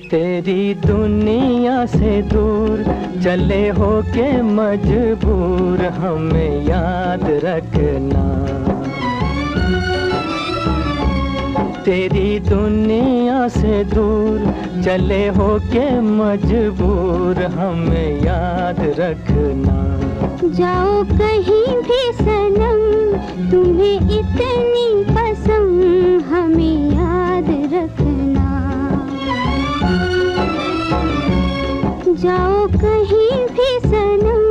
तेरी दुनिया से दूर चले हो के मजबूर हमें याद रखना। तेरी दुनिया से दूर चले हो के मजबूर हमें याद रखना। जाओ कहीं भी सनम तुम्हें इतनी पसंद हमें याद रखना। जाओ कहीं भी सनम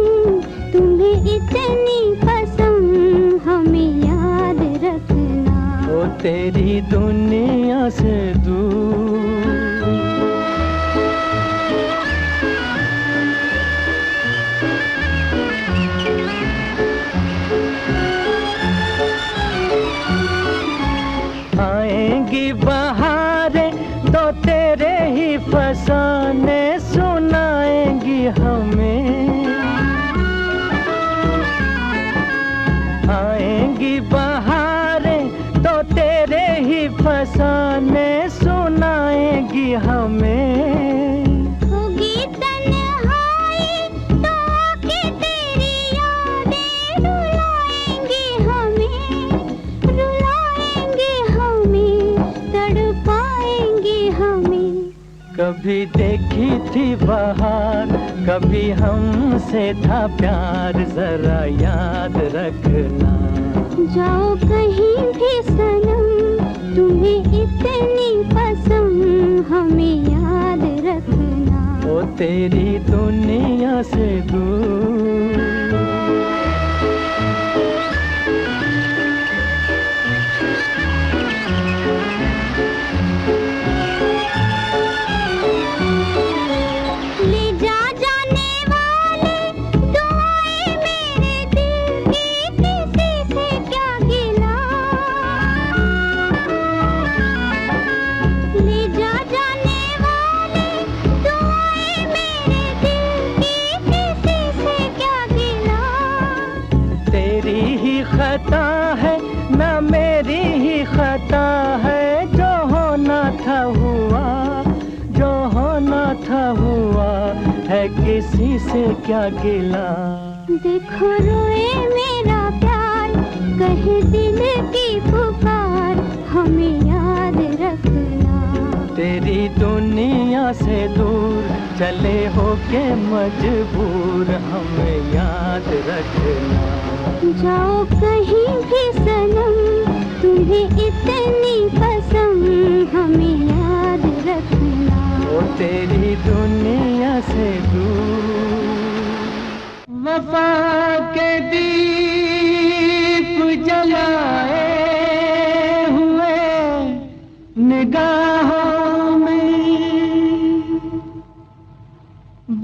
तुम्हें इतनी पसंद हमें याद रखना। ओ तेरी दुनिया से दूर। आएंगी बहारें तो तेरे ही फसाने सुनाएंगी हमें। आएंगी बहारें तो तेरे ही फसाने सुनाएंगी हमें। कभी देखी थी बहार कभी हमसे था प्यार जरा याद रखना। जाओ कहीं भी सनम तुम्हें इतनी पसंद हमें याद रखना। ओ तेरी दुनिया से दूर। खता है ना मेरी ही खता है जो होना था हुआ। जो होना था हुआ है किसी से क्या गिला। देखो रोए मेरा प्यार कहे दिल की पुकार हमें याद रखना। तेरी दुनिया से दूर चले हो के मजबूर हमें याद रखना। जाओ कहीं भी सनम तुम्हें इतनी पसंद हमें याद रखना। ओ तेरी दुनिया से दूर। वफा के दीप जलाए हुए निगाहों में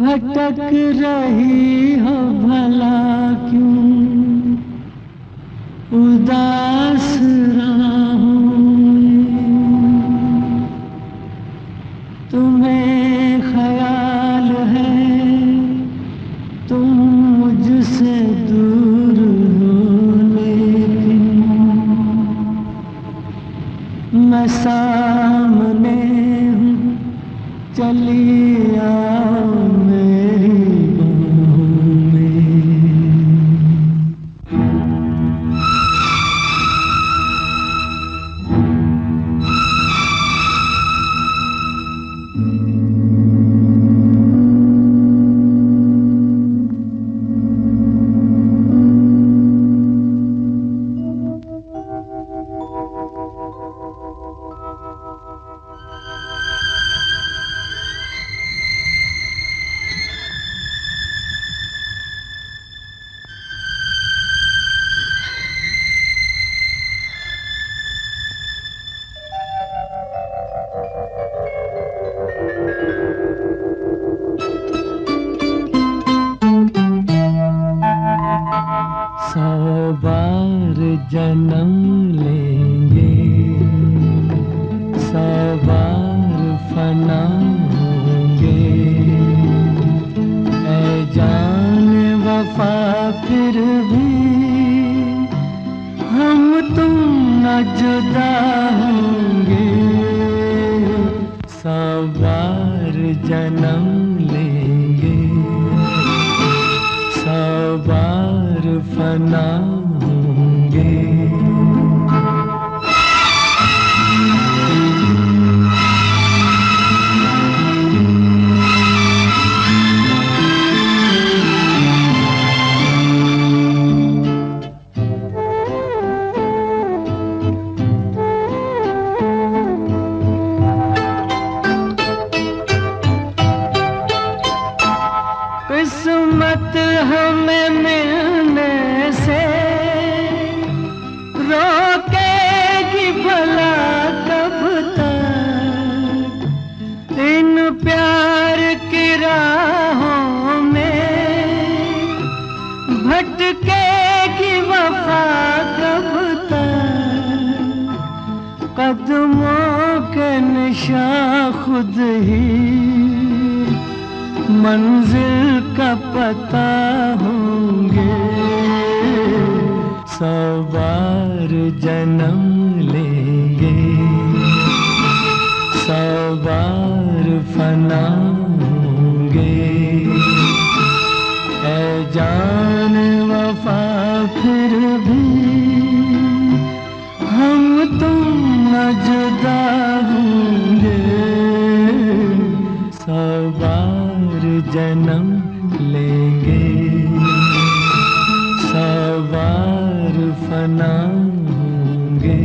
भटक रही हो भला क्यों उदास राहों में। तुम्हें ख्याल है तुम मुझसे दूर हो लेकिन मैं सामने हूँ चली आओ मेरी बाहों में। जन्म लेंगे, 100 बार फना होंगे। ऐ जान वफा फिर भी हम तुम न जुदा होंगे, 100 बार जन्म लेंगे, 100 बार फना होंगे। किस्मत हमें मिलने से रोकेगी भला कब तक, इन प्यार की राहों में भटकेगी वफा कब तक, कदमों के निशान खुद ही मंजिल का पता होंगे, 100 बार जन्म लेंगे, 100 बार फना होंगे। ऐ जान वफा फिर भी हम तुम न जुदा होंगे, 100 बार जन्म लेंगे, 100 बार फना होंगे।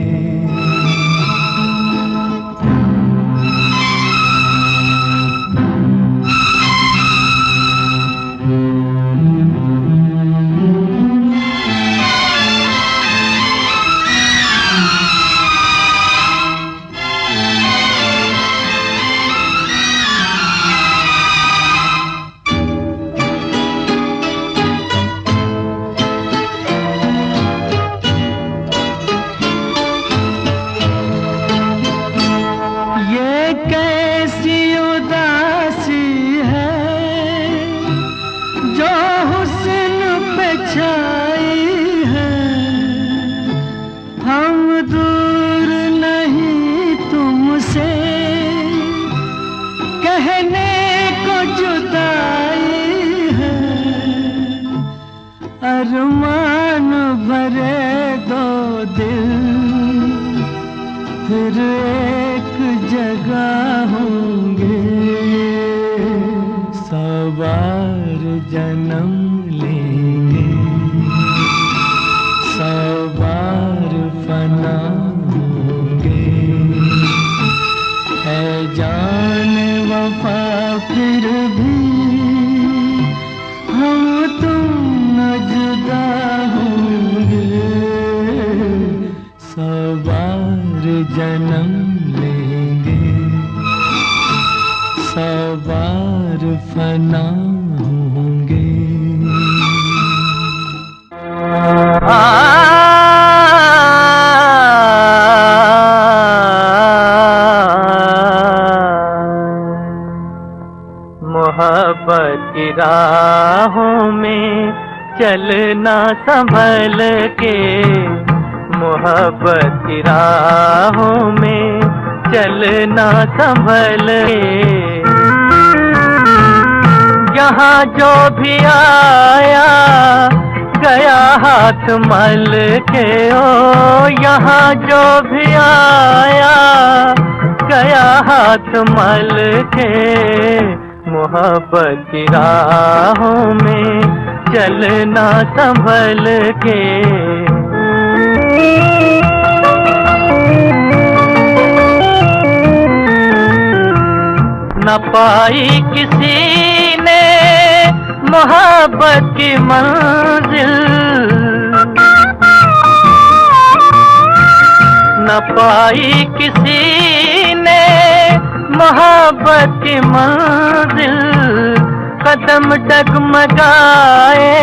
अरमान भरे दो दिल फिर एक जगह होंगे, 100 बार जन्म लेंगे, 100 बार फना होंगे। है जान वफा फिर भी हम तुम न जुदा होंगे, 100 बार जन्म लेंगे, 100 बार फना होंगे। मोहब्बत की राहों में चलना संभल के, मोहब्बत की राहों में चलना संभल के। यहाँ जो भी आया गया हाथ मल के, ओ यहाँ जो भी आया गया हाथ मल के। मोहब्बत की राहों में चलना संभल के। न पाई किसी ने मोहब्बत की मंजिल, न पाई किसी ने मोहब्बत की मंजिल। कदम डगमगाए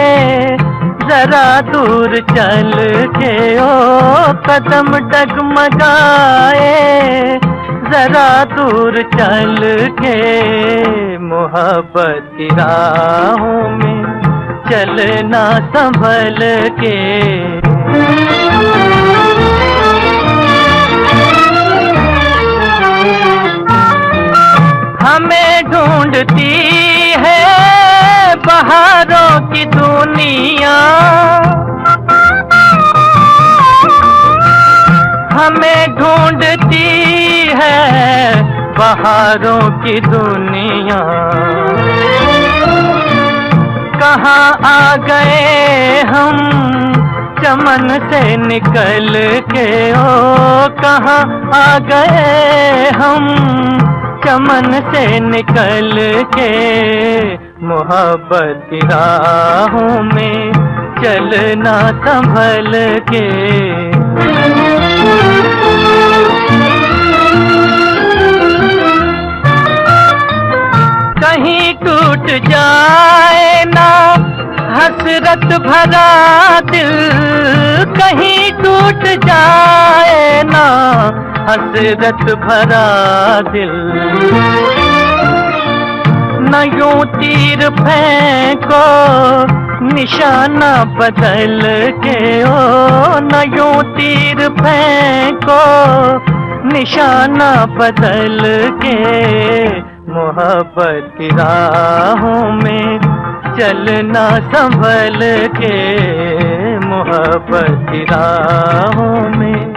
जरा दूर चल के, ओ कदम डगमगाए जरा दूर चल के। मोहब्बत की राहों में चलना संभल के। बहारों की दुनिया हमें ढूंढती है, बहारों की दुनिया। कहाँ आ गए हम चमन से निकल के, ओ कहाँ आ गए हम चमन से निकल के। मोहब्बत की राहों में चलना संभल के। कहीं टूट जाए ना हसरत भरा दिल, कहीं टूट जाए ना हसरत भरा दिल। न यूं तीर फेंको निशाना बदल के, ओ न यूं तीर फेंको निशाना बदल के। मोहब्बत की राहों में चलना संभल के, मोहब्बत की राहों में।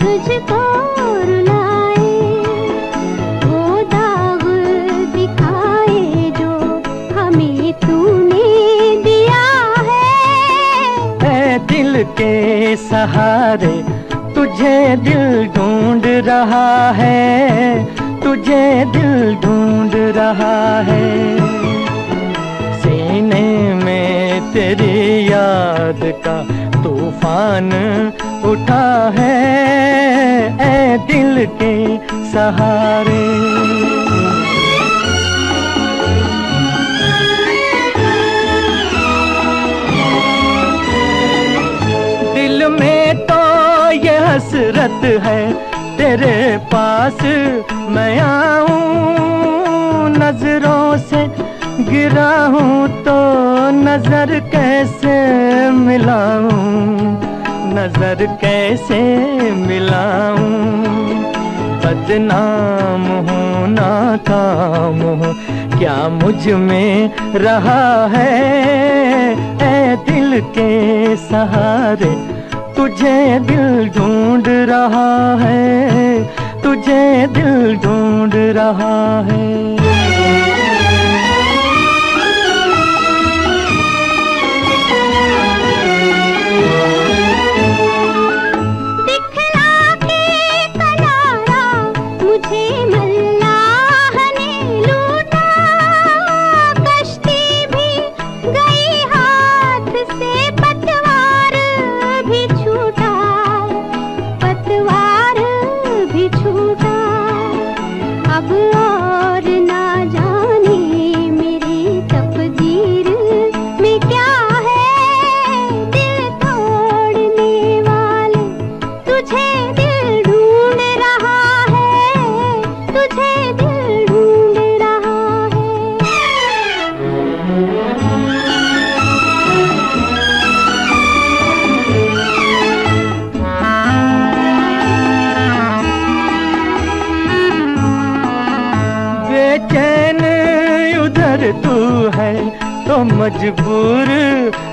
तुझको रुलाए, वो दाग दिखाए जो हमें तूने दिया है। ऐ दिल के सहारे तुझे दिल ढूंढ रहा है, तुझे दिल ढूंढ रहा है। सीने में तेरी याद का तूफान उठा है, ऐ दिल के सहारे। दिल में तो ये हसरत है तेरे पास मैं आऊं, नजरों से गिरा हूँ तो नजर कैसे मिलाऊं, नजर कैसे मिलाऊं। बदनाम हूँ नाकाम हूँ क्या मुझ में रहा है, ऐ दिल के सहारे तुझे दिल ढूंढ रहा है, तुझे दिल ढूंढ रहा है। अब और ना मजबूर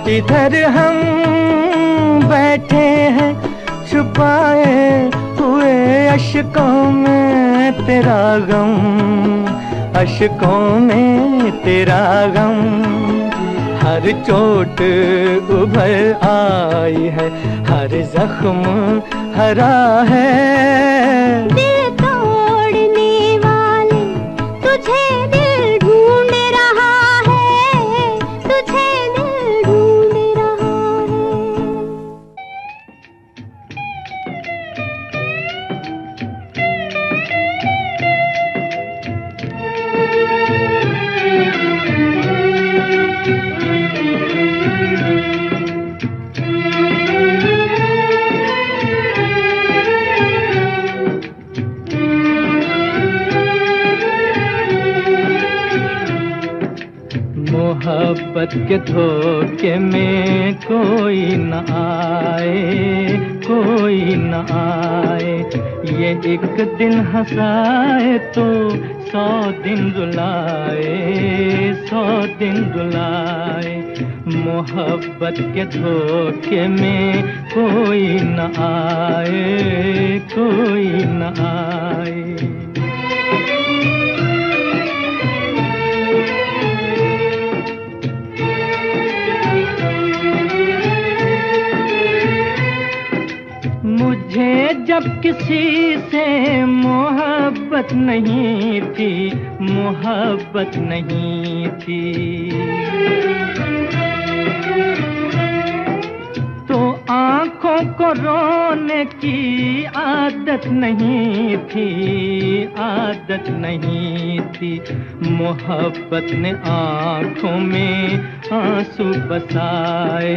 इधर हम बैठे हैं, छुपाए हुए अश्कों में तेरा गम, अश्कों में तेरा गम। हर चोट उभर आई है, हर जख्म हरा है। दिल तोड़ने वाले तुझे दिल ढूंढ रहा है, तुझे दिल ढूंढ रहा है। मोहब्बत के धोखे में कोई न आए, कोई न आए। ये एक दिन हंसाए तो 100 दिन रुलाए, 100 दिन रुलाए। मोहब्बत के धोखे में कोई न आए, कोई न आए। मुझे जब किसी से मोहब्बत नहीं थी, मोहब्बत नहीं थी, तो आँखों को रोने की आदत नहीं थी, आदत नहीं थी। मोहब्बत ने आँखों में आंसू बसाए,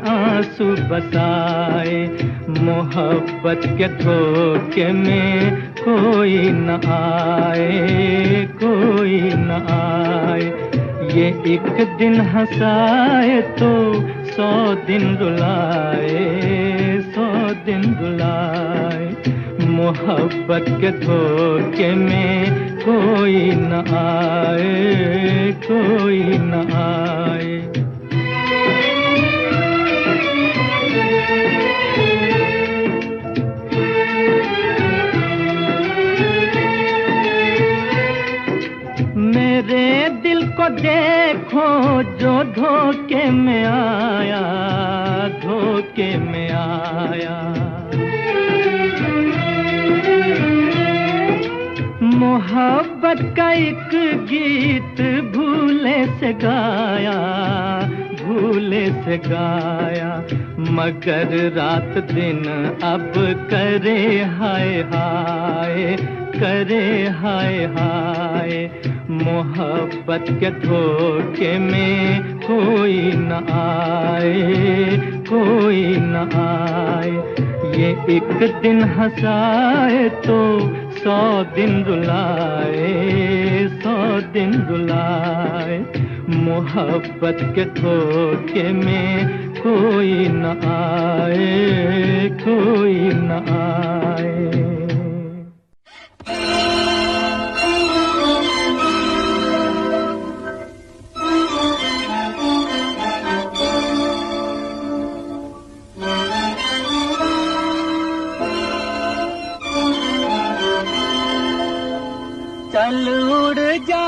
आंसू बसाए। मोहब्बत के धोखे में कोई न आए, कोई न आए। ये एक दिन हंसाए तो 100 दिन रुलाए, 100 दिन रुलाए। मोहब्बत के धोखे में कोई न आए, कोई न आए। मेरे दिल को देखो जो धोखे में आया, धोखे में आया। मोहब्बत का एक गीत भूले से गाया, भूले से गाया। मगर रात दिन अब करे हाय हाय, करे हाय हाय। मोहब्बत के धोखे में कोई न आए, कोई न आए। ये एक दिन हंसाए तो 100 दिन रुलाए, 100 दिन रुलाए। मोहब्बत के धोखे में कोई न आए, कोई न आए। चल उड़ जा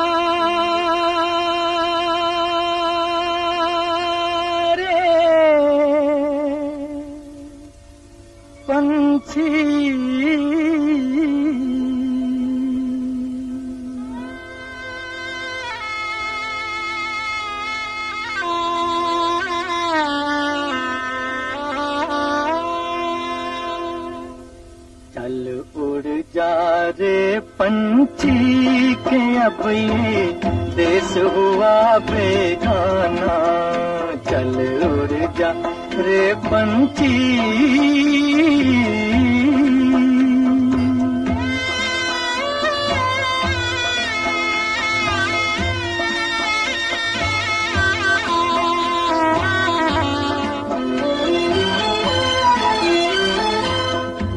रे पंछी, चल उड़ जा रे पंछी के अब ये देश हुआ बेगाना। चल उड़ जा रे पंछी,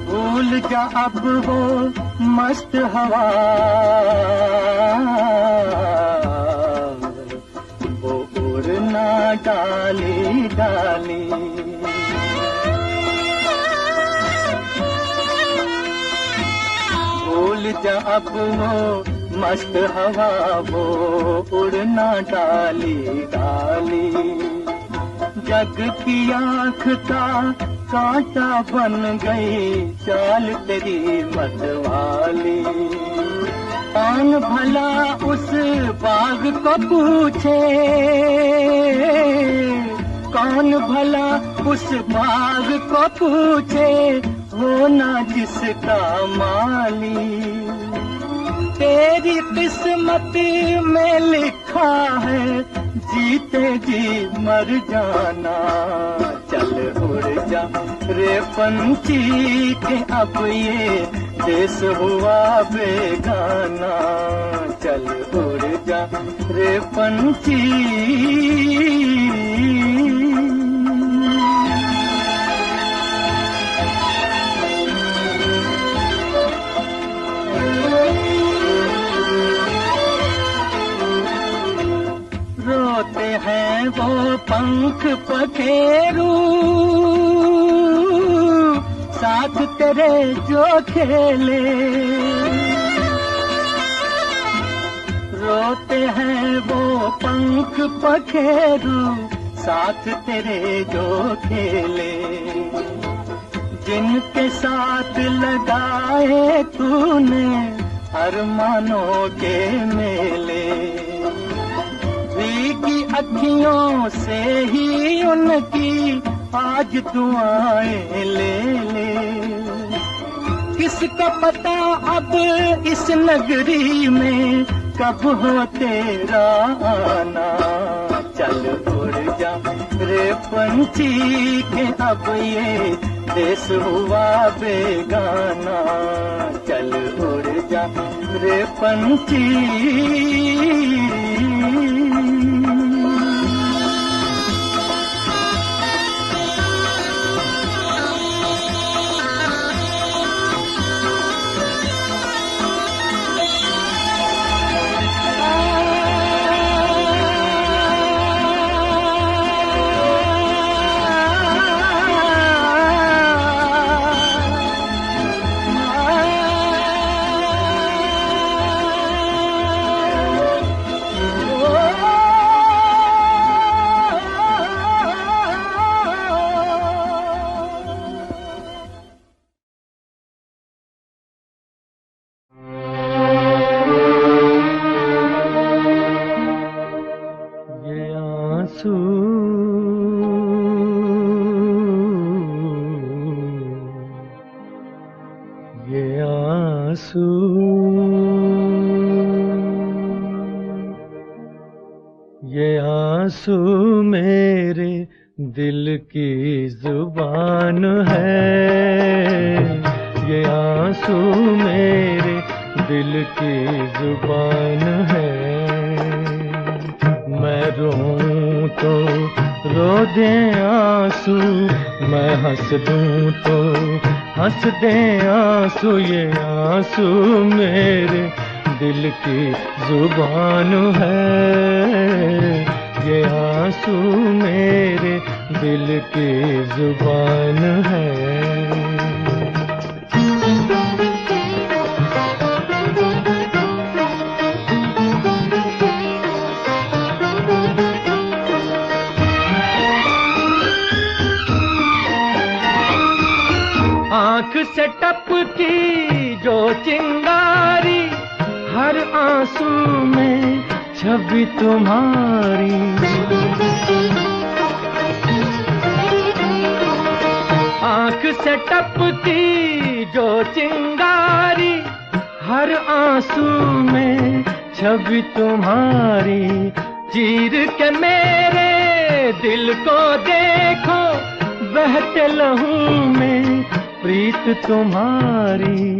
भूल जा अब वो मस्त हवा, वो उड़ डाली डाली। भूल जा अब वो मस्त हवा, वो उड़ना डाली डाली। जग की आँख का कांटा बन गई चाल तेरी मतवाली। कौन भला उस बाग को पूछे, कौन भला उस बाग को पूछे, हो ना जिसका माली। तेरी किस्मत में लिखा है जीते जी मर जाना। चल उड़ जा रे पंछी के अब ये देश हुआ बेगाना। चल उड़ जा रे पंछी। रोते हैं वो पंख पखेरू, साथ तेरे जो खेले। रोते हैं वो पंख पखेरू, साथ तेरे जो खेले। जिनके साथ लगाए तूने अरमानों के मेले। भीगी अखियों से ही उनकी आज दुआएं ले ले। किसको पता अब इस नगरी में कब हो तेरा आना। चल उड़ जा रे पंछी के अब ये देश हुआ बेगाना। चल उड़ जा रे पंछी। ये आंसू मेरे दिल की जुबान है। ये आंसू मेरे दिल की जुबान है। मैं रोऊं तो रो दे आंसू, मैं हंस दूं तो हंस दे आंसू। ये आंसू मेरे दिल की जुबान है। ये आंसू मेरे दिल की जुबान है। आँख से टपकी जो चिंगारी, हर आंसू में छवि तुम्हारी। आँख से टपकी जो चिंगारी, हर आंसू में छवि तुम्हारी। चीर के मेरे दिल को देखो, बहते लहू में प्रीत तुम्हारी।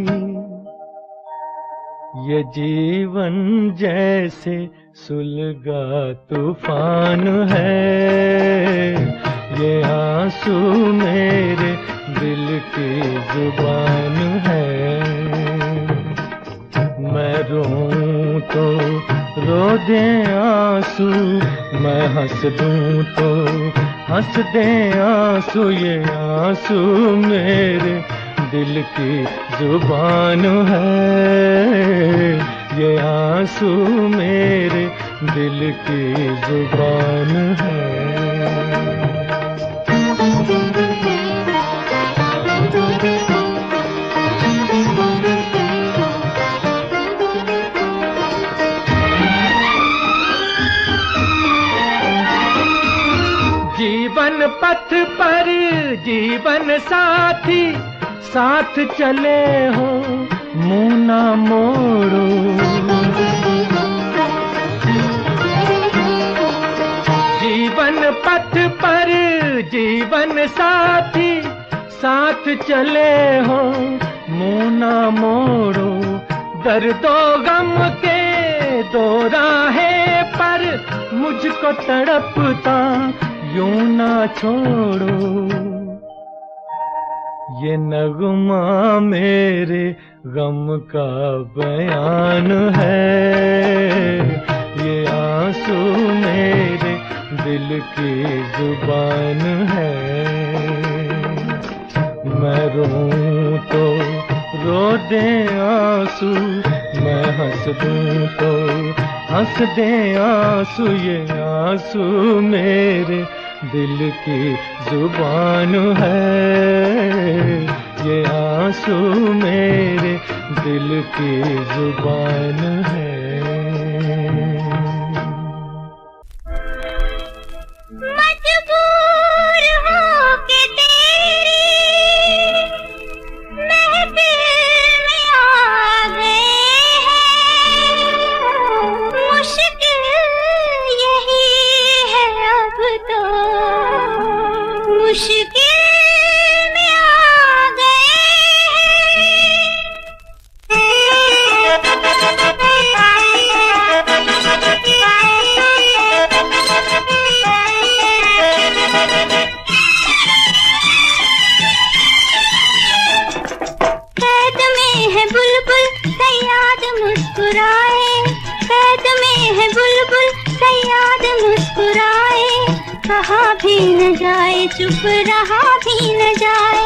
ये जीवन जैसे सुलगा तूफान है। ये आंसू मेरे दिल की जुबान है। मैं रोऊं तो रो दे आंसू, मैं हंस दूं तो हंस दे आंसू। ये आंसू मेरे दिल की जुबान है, ये आंसू मेरे दिल की जुबान है। जीवन पथ पर जीवन साथी साथ चले हो, मुँह ना मोड़ो। जीवन पथ पर जीवन साथी साथ चले हो, मुँह ना मोड़ो। दर्दो गम के दो राहें पर मुझको तड़पता यूं ना छोड़ो। ये नगमा मेरे गम का बयान है, ये आंसू मेरे दिल की जुबान है। मैं रोऊं तो रो दे आंसू, मैं हंस दूं तो हंस दे आंसू। ये आंसू मेरे दिल की जुबान है, ये आंसू मेरे दिल की जुबान है। मजबूर हो के तेरी महफिल में आ गए हैं, मुश्किल यही है अब तो, मुश्किल में आ गए कैद में है बुलबुल सयाद मुस्कुराए, कैद में है बुलबुल सयाद मुस्कुराए। कहाँ भी न जाए चुप रहा भी न जाए,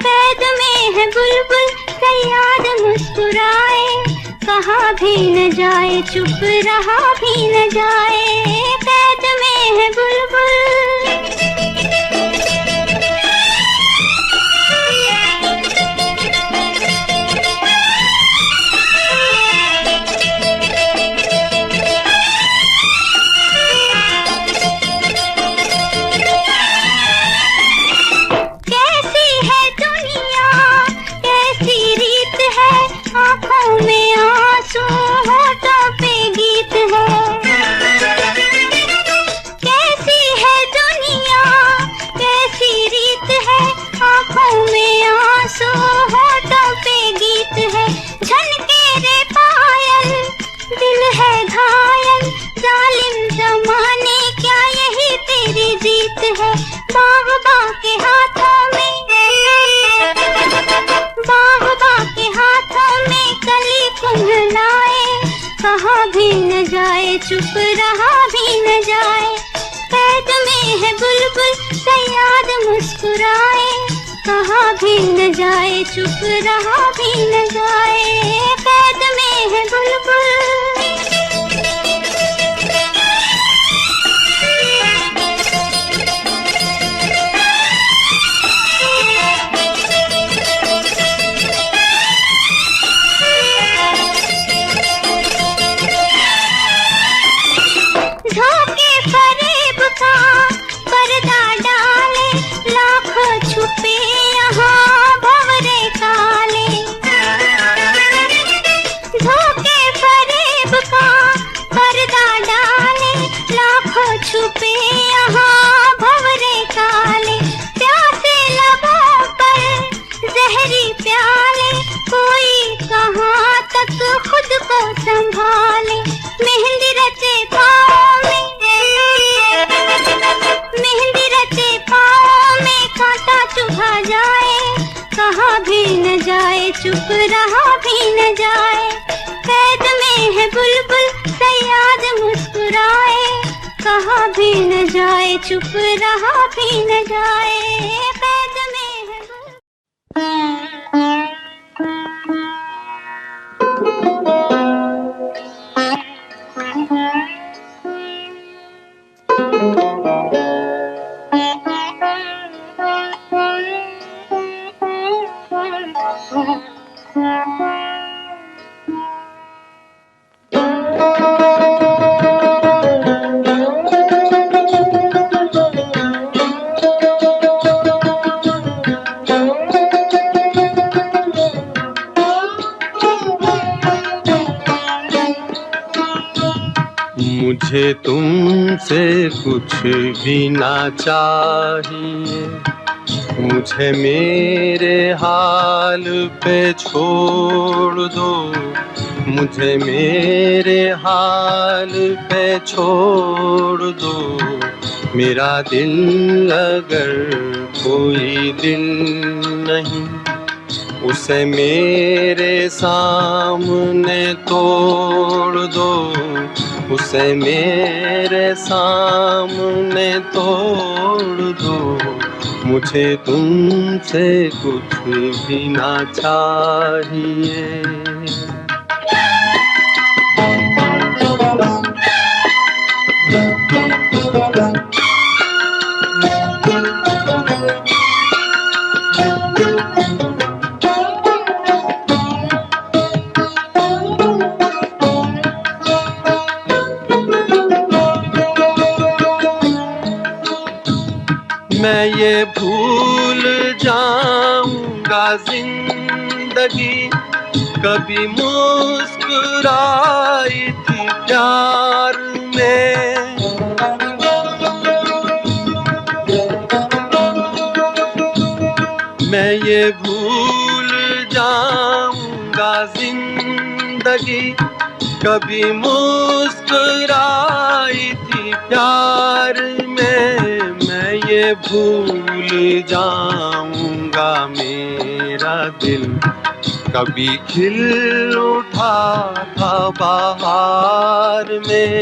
कैद में है बुलबुल सयाद मुस्कुराए। कहाँ भी न जाए चुप रहा भी न जाए, कैद में है बुलबुल। आँखों में आंसू होठों पे गीत है, कैसी है दुनिया कैसी रीत है। आँखों में आंसू होठों पे गीत है, झनके रे पायल दिल है घायल। जालिम जमाने क्या यही तेरी जीत है। बागबा के हाथों में बागबा के हाथों में कली कुंभलाए। कहाँ भी न जाए चुप रहा भी न जाए, कैद में है बुलबुल सयाद मुस्कुराए। कहाँ भी न जाए चुप रहा भी न जाए, कैद में है बुलबुल। धोखे फरेब का पर्दा डाले, लाखों छुपे यहाँ भंवरे काले। धोखे फरेब का पर्दा डाले, लाखों छुपे यहाँ भंवरे काले। प्यासे लबों पर जहरी प्याले, कोई कहाँ तक खुद को संभाले। मेहंदी रचे पाँव में मेहंदी रचे पाँव में कांटा चुभा जाए। कहाँ भी न जाए चुप रहा भी न जाए, कैद में है बुलबुल सयाद मुस्कुराए, कहा भी न जाए चुप रहा भी न जाए, कैद में है मुझे तुमसे कुछ भी ना चाहिए, मुझे मेरे हाल पे छोड़ दो, मुझे मेरे हाल पे छोड़ दो। मेरा दिल अगर कोई दिल नहीं, उसे मेरे सामने तोड़ दो, उसे मेरे सामने तोड़ दो। मुझे तुमसे कुछ भी ना चाहिए। मैं ये भूल जाऊंगा जिंदगी कभी मुस्कुराई थी प्यार में। मैं ये भूल जाऊंगा जिंदगी कभी मुस्कुराई थी प्यार में। मैं ये भूल जाऊंगा मेरा दिल कभी खिल उठा था बहार में।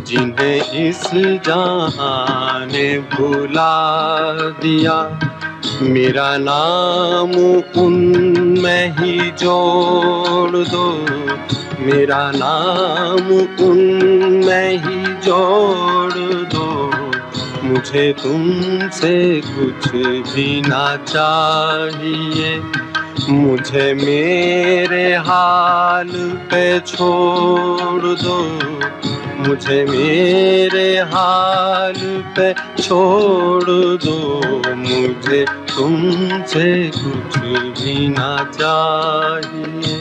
जिन्हें इस जहां ने भुला दिया, मेरा नाम उनमें ही जोड़ दो, मेरा नाम उनमें ही जोड़ दो। मुझे तुमसे कुछ भी ना चाहिए, मुझे मेरे हाल पे छोड़ दो, मुझे मेरे हाल पे छोड़ दो। मुझे तुमसे कुछ भी ना चाहिए।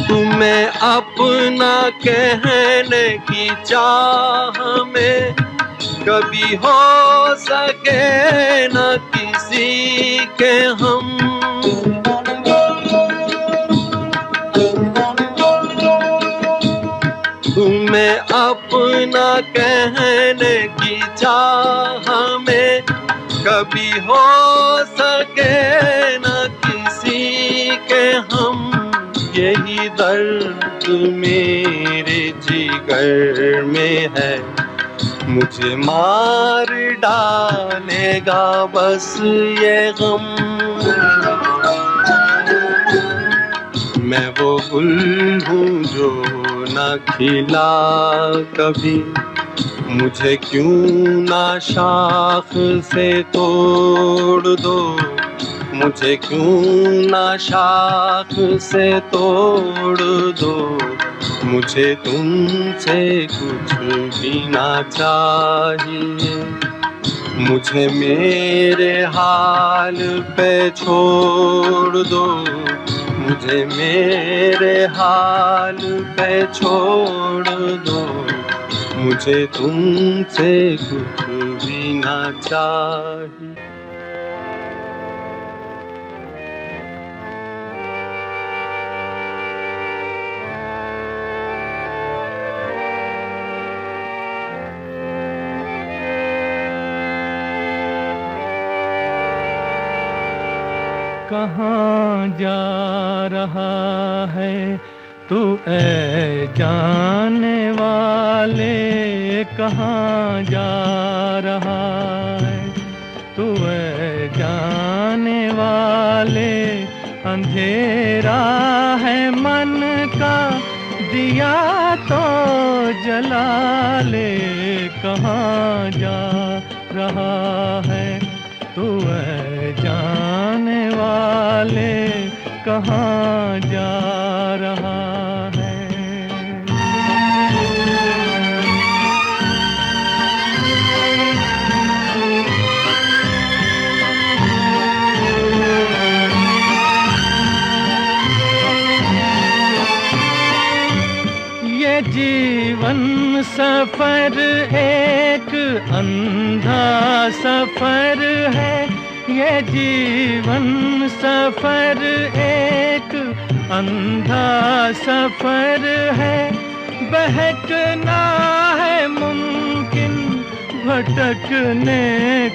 तुम्हें अपना कहने की चाह में कभी हो सके न किसी के हम। तुम्हें अपना कहने की चाह में कभी हो सके न किसी के हम। यही दर्द मेरे जिगर में है, मुझे मार डालेगा बस ये गम। मैं वो गुल हूँ जो न खिला कभी, मुझे क्यों ना शाख से तोड़ दो, मुझे क्यों ना शाख से तोड़ दो। मुझे तुमसे कुछ भी ना चाहिए, मुझे मेरे हाल पे छोड़ दो, मुझे मेरे हाल पे छोड़ दो। मुझे तुमसे कुछ भी ना चाहिए। कहाँ जा रहा है तू ऐ जाने वाले, कहाँ जा रहा है तू ऐ जाने वाले। अंधेरा है मन का दिया तो जला ले, कहाँ जा रहा है तू ऐ जाने वाले, कहाँ जा रहा है। ये जीवन सफर एक अंधा सफर है, ये जीवन सफर एक अंधा सफर है। बहकना है मुमकिन, भटकने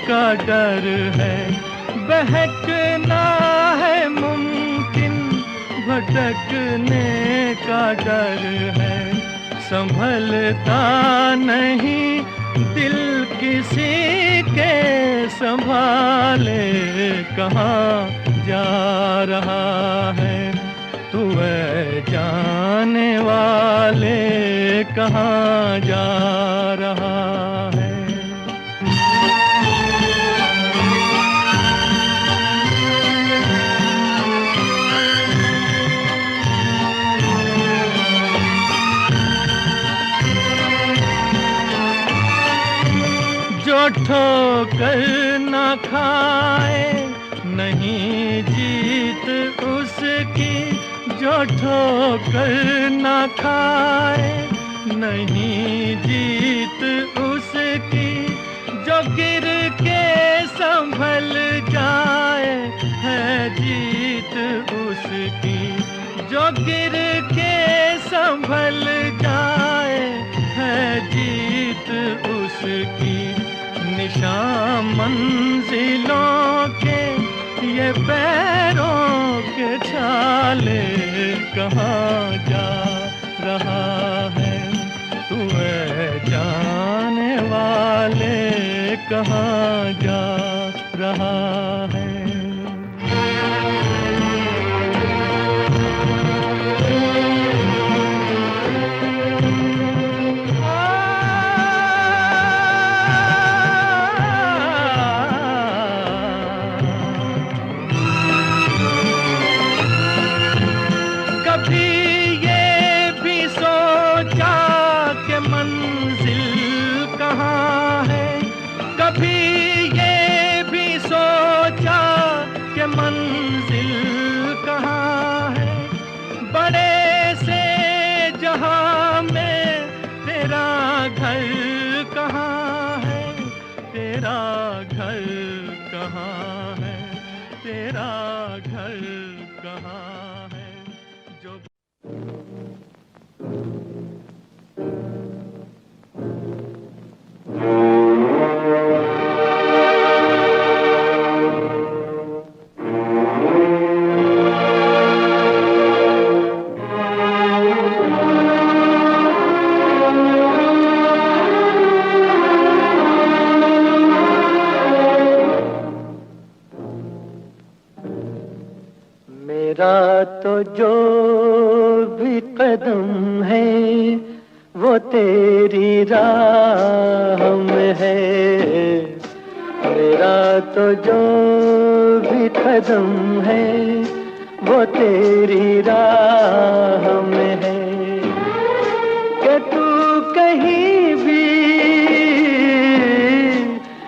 का डर है। बहकना है मुमकिन, भटकने का डर है। संभलता नहीं दिल किसी के संभाले, कहाँ जा रहा है तू ऐ जाने वाले, कहाँ जा रहा है। जो ठोकर न खाए नहीं जीत उसकी, जो ठोकर न खाए नहीं जीत उसकी। जो गिर के संभल जाए है जीत उसकी, जो गिर के संभल जाए है जीत उसकी। निशान मंजिलों के ये पैरों के छाले, कहाँ जा रहा है तू ऐ जाने वाले, कहाँ जा रहा है। मेरा तो जो भी कदम है वो तेरी राह में है। मेरा तो जो भी कदम है वो तेरी राह में है। कि तू कहीं भी,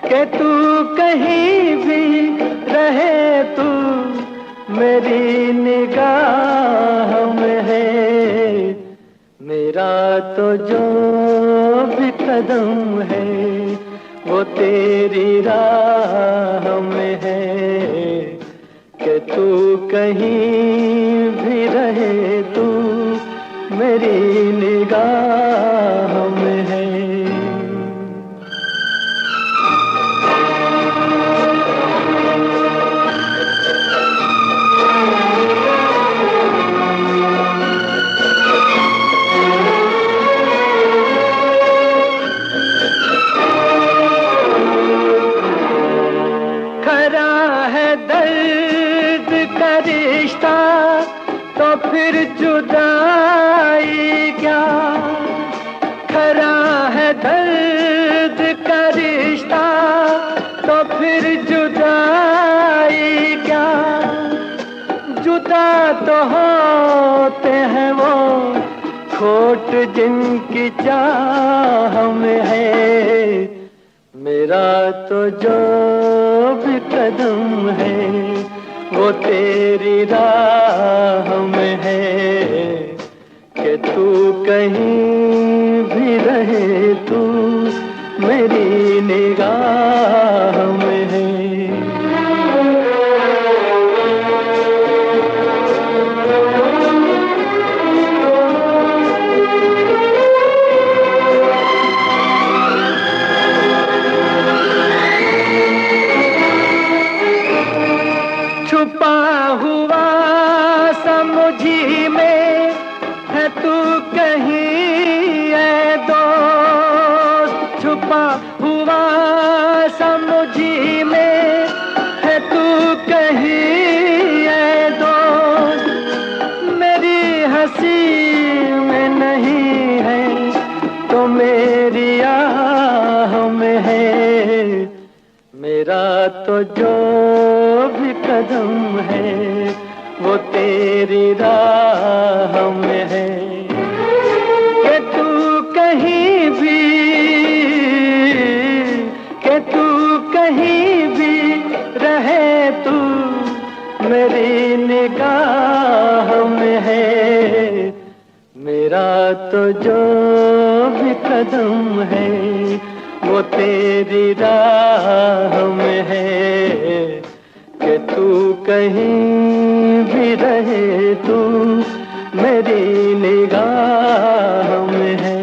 कि तू कहीं भी रहे, तू मेरी निगाह में है। मेरा तो जो भी कदम है वो तेरी राह में है कि तू कहीं भी रहे तू मेरी निगाह में है। रिश्ता तो फिर जुदाई क्या, खरा है दर्द का रिश्ता तो फिर जुदाई क्या, जुदा तो होते हैं वो खोट जिनकी चाह में है। मेरा तो जो भी कदम है वो तेरी राह में है कि तू कहीं भी रहे तू मेरी निगाह में है। छुपा हुआ समुझी में है तू कहीं ऐ दोस्त, छुपा हुआ समुझी में है तू कहीं ऐ दोस्त, मेरी हंसी में नहीं है तो मेरी आह में है। मेरा तो जो भी कदम है वो तेरी राह में है कि तू कहीं भी, कि तू कहीं भी रहे तू मेरी निगाह में है। मेरा तो जो भी कदम है वो तेरी राह में है कि तू कहीं भी रहे तू मेरी निगाह में है।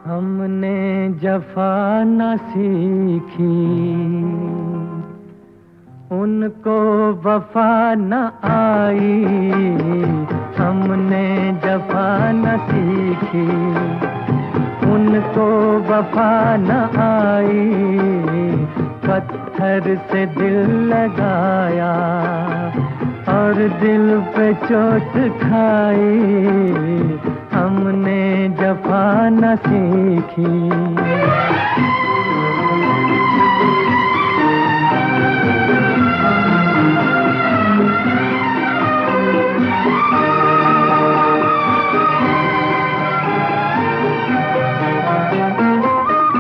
हमने जफा न सीखी उनको वफा न आई, हमने जफा न सीखी उनको वफा न आई, पत्थर से दिल लगाया और दिल पे चोट खाई, हमने जफा न सीखी।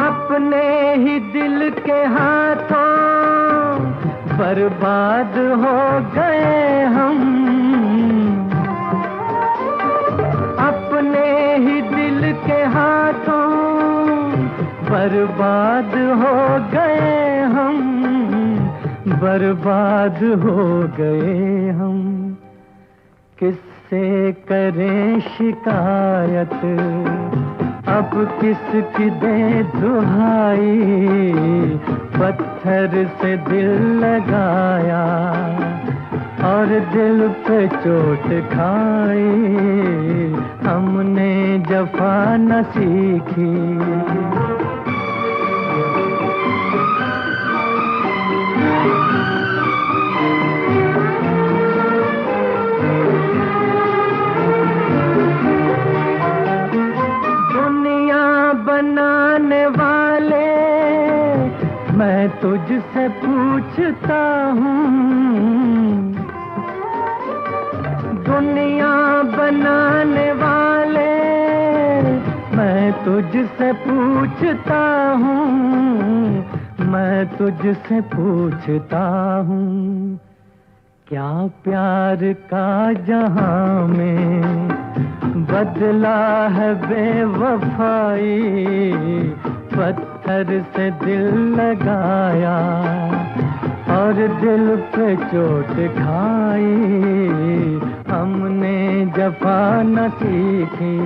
अपने ही दिल के हाथों बर्बाद हो गए हम, अपने ही दिल के हाथों बर्बाद हो गए हम, बर्बाद हो गए हम। किससे करें शिकायत अब किसकी दे दुहाई, पत्थर से दिल लगाया और दिल पे चोट खाई, हमने जफा न सीखी। बनाने वाले मैं तुझसे पूछता हूँ, दुनिया बनाने वाले मैं तुझसे पूछता हूँ, मैं तुझसे पूछता हूँ, क्या प्यार का जहां में बदला है बेवफाई, पत्थर से दिल लगाया और दिल पे चोट खाई, हमने जफा न सीखी,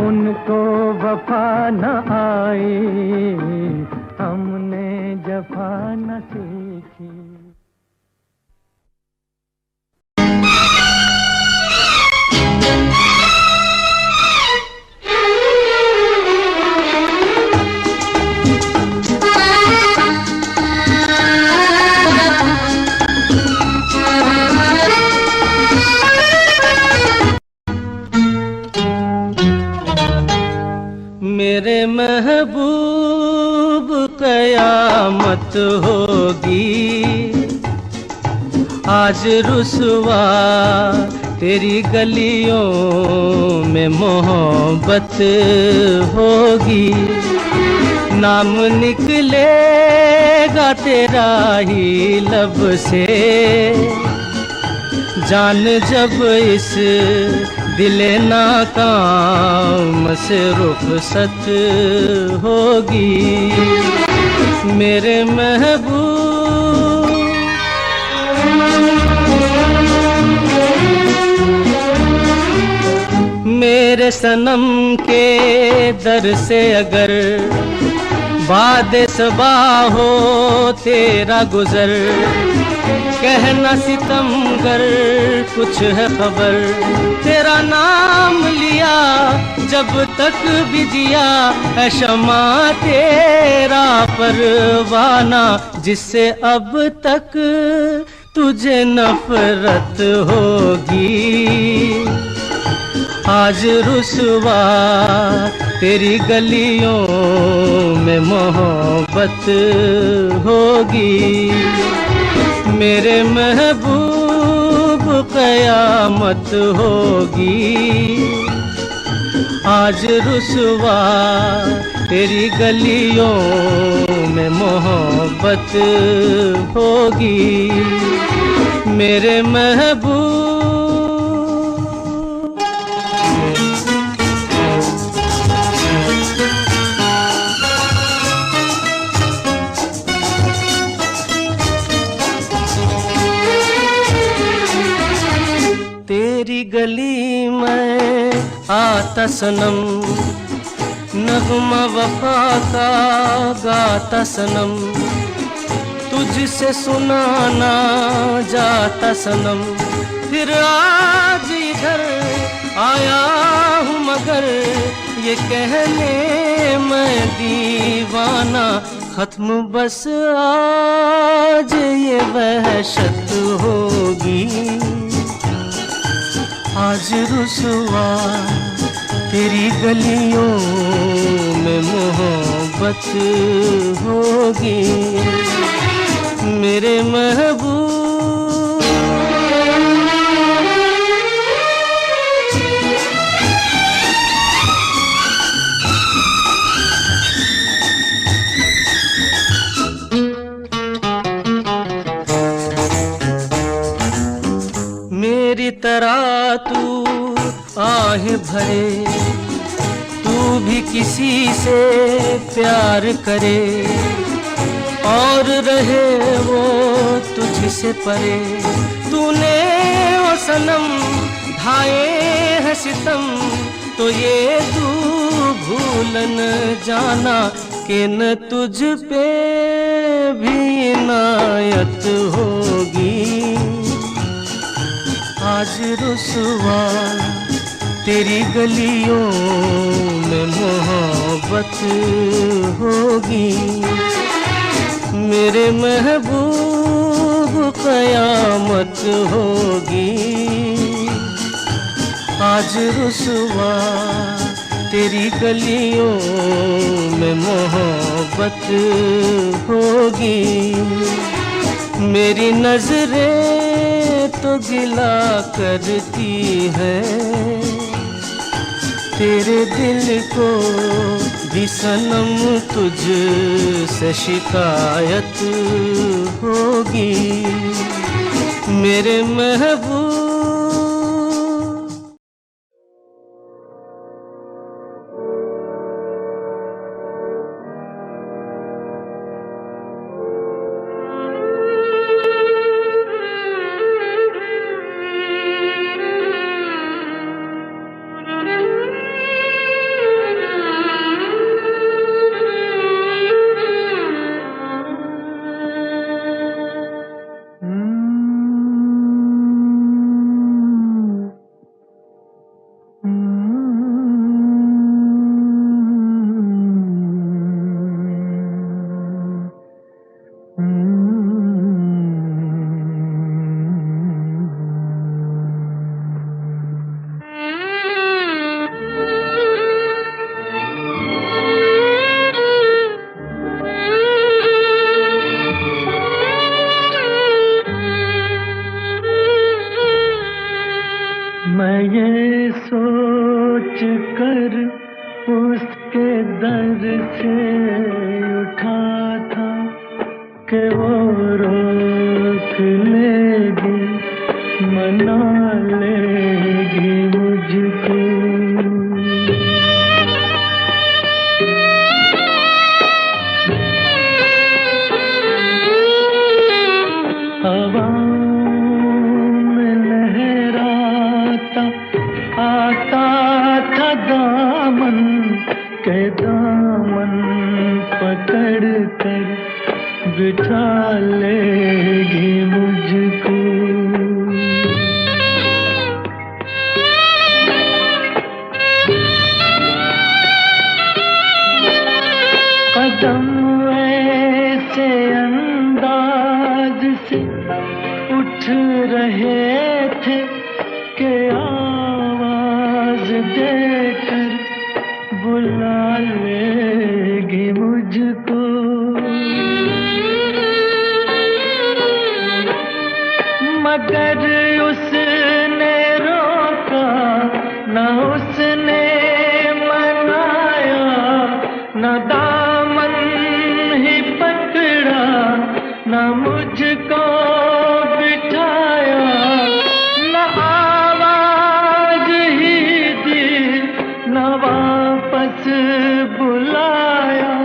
उनको वफा न आई, हमने जफा न सीखी। मेरे महबूब कयामत होगी, आज रुसवा तेरी गलियों में मोहब्बत होगी, नाम निकलेगा तेरा ही लब से, जान जब इस दिले नाकाम से रुखसत होगी। मेरे महबूब मेरे सनम के दर से अगर बादे सबा हो तेरा गुजर, कहना सितमगर कुछ है खबर, तेरा नाम लिया जब तक भी जिया है शमा तेरा परवाना, जिससे अब तक तुझे नफरत होगी, आज रुसवा तेरी गलियों में मोहब्बत होगी। मेरे महबूब कयामत होगी, आज रुसवा तेरी गलियों में मोहब्बत होगी। मेरे महबूब तेरी गली में आता सनम, नगमा वफा का गाता सनम, तुझसे सुनाना जाता सनम, फिर आज इधर आया हूँ मगर ये कहने मैं दीवाना, खत्म बस आज ये वहशत होगी, आज रुसवा तेरी गलियों में मोहब्बत होगी। मेरे महबूब मेरी तरह तू आहें भरे, तू भी किसी से प्यार करे और रहे वो तुझसे परे, तूने वो सनम ढाए है सितम, तो ये तू भूल न जाना कि न तुझ पे भी इनायत होगी, आज रुसवा तेरी गलियों में मोहब्बत होगी, मेरे महबूब कयामत होगी। आज रुसवा तेरी गलियों में मोहब्बत होगी, मेरी नजरें तो गिला करती है, तेरे दिल को भी सनम तुझ से शिकायत होगी, मेरे महबूब। मैं ये सोच कर उसके दर से उठा था कि वो रोक लेगी, मना लेगी मुझको। हवा आता था दामन के दामन पकड़ कर बिठा लेगी मुझको। कदम ऐसे अंदाज से उठ रहे थे कि आवाज देकर बुला लेगी मुझको। मगर उसने रोका न उसने मनाया, न दामन ही पकड़ा, न मुझको बिठाया, न आवाज ही दी, न वापस बुलाया।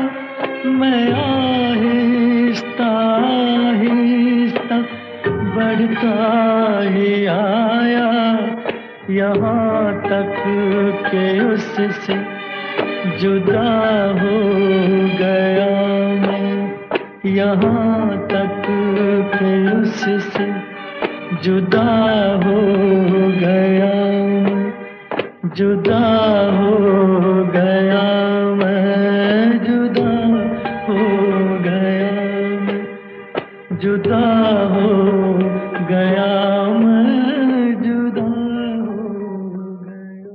मैं आहिस्ता आहिस्ता बढ़ता ही आया, यहाँ तक के उससे जुदा हो गया मैं, यहाँ तक के उससे जुदा हो गया मैं, जुदा हो गया मैं, जुदा हो गया मैं, जुदा हो गया मैं, जुदा हो गया।